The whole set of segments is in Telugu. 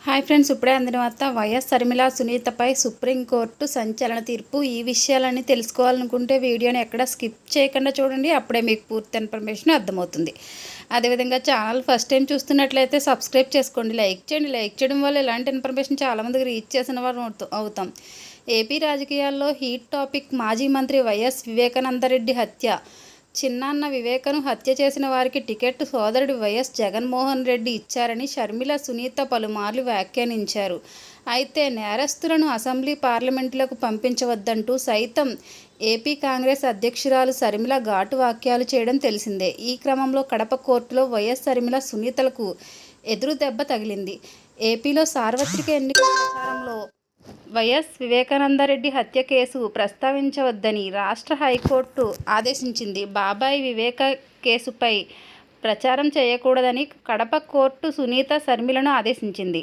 హాయ్ ఫ్రెండ్స్, ఇప్పుడే అందిన వార్త. వైఎస్ షర్మిల సునీతపై సుప్రీంకోర్టు సంచలన తీర్పు. ఈ విషయాలన్నీ తెలుసుకోవాలనుకుంటే వీడియోని ఎక్కడ స్కిప్ చేయకుండా చూడండి. అప్పుడే మీకు పూర్తి ఇన్ఫర్మేషన్ అర్థమవుతుంది. అదేవిధంగా ఛానల్ ఫస్ట్ టైం చూస్తున్నట్లయితే సబ్స్క్రైబ్ చేసుకోండి, లైక్ చేయండి. లైక్ చేయడం వల్ల ఇలాంటి ఇన్ఫర్మేషన్ చాలామందికి రీచ్ చేసిన వారు అవుతాం. ఏపీ రాజకీయాల్లో హీట్ టాపిక్ మాజీ మంత్రి వైఎస్ వివేకానందరెడ్డి హత్య. చిన్నాన్న వివేకను హత్య చేసిన వారికి టికెట్ సోదరుడు వైఎస్ జగన్మోహన్ రెడ్డి ఇచ్చారని షర్మిల సునీత పలుమార్లు వ్యాఖ్యానించారు. అయితే నేరస్తులను అసెంబ్లీ పార్లమెంటులకు పంపించవద్దంటూ సైతం ఏపీ కాంగ్రెస్ అధ్యక్షురాలు షర్మిల ఘాటు వ్యాఖ్యలు చేయడం తెలిసిందే. ఈ క్రమంలో కడప కోర్టులో వైఎస్ షర్మిల సునీతలకు ఎదురు దెబ్బ తగిలింది. ఏపీలో సార్వత్రిక ఎన్నికల ప్రచారంలో వైఎస్ వివేకానందరెడ్డి హత్య కేసు ప్రస్తావించవద్దని రాష్ట్ర హైకోర్టు ఆదేశించింది. బాబాయ్ వివేక కేసుపై ప్రచారం చేయకూడదని కడప కోర్టు సునీత షర్మిలను ఆదేశించింది.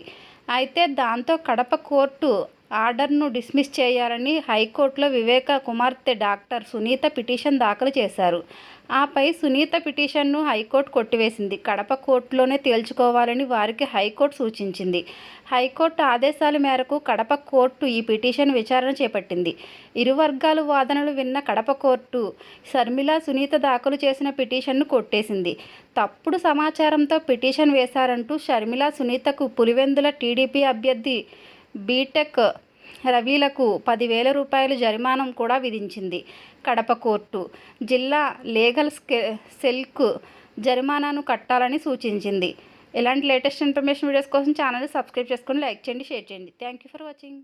అయితే దాంతో కడప కోర్టు ఆర్డర్ను డిస్మిస్ చేయాలని హైకోర్టులో వివేక కుమార్తె డాక్టర్ సునీత పిటిషన్ దాఖలు చేశారు. ఆపై సునీత పిటిషన్ను హైకోర్టు కొట్టివేసింది. కడప కోర్టులోనే తేల్చుకోవాలని వారికి హైకోర్టు సూచించింది. హైకోర్టు ఆదేశాల మేరకు కడప కోర్టు ఈ పిటిషన్ విచారణ చేపట్టింది. ఇరు వర్గాలు వాదనలు విన్న కడప కోర్టు షర్మిల సునీత దాఖలు చేసిన పిటిషన్ను కొట్టేసింది. తప్పుడు సమాచారంతో పిటిషన్ వేశారంటూ షర్మిల సునీతకు పులివెందుల టీడీపీ అభ్యర్థి బీటెక్ రవిలకు 10,000 రూపాయల జరిమానా కూడా విధించింది. కడప కోర్టు జిల్లా లీగల్ సెల్కు జరిమానాను కట్టాలని సూచించింది. ఇలాంటి లేటెస్ట్ ఇన్ఫర్మేషన్ వీడియోస్ కోసం ఛానల్ని సబ్స్క్రైబ్ చేసుకొని లైక్ చేయండి, షేర్ చేయండి. Thank you for watching.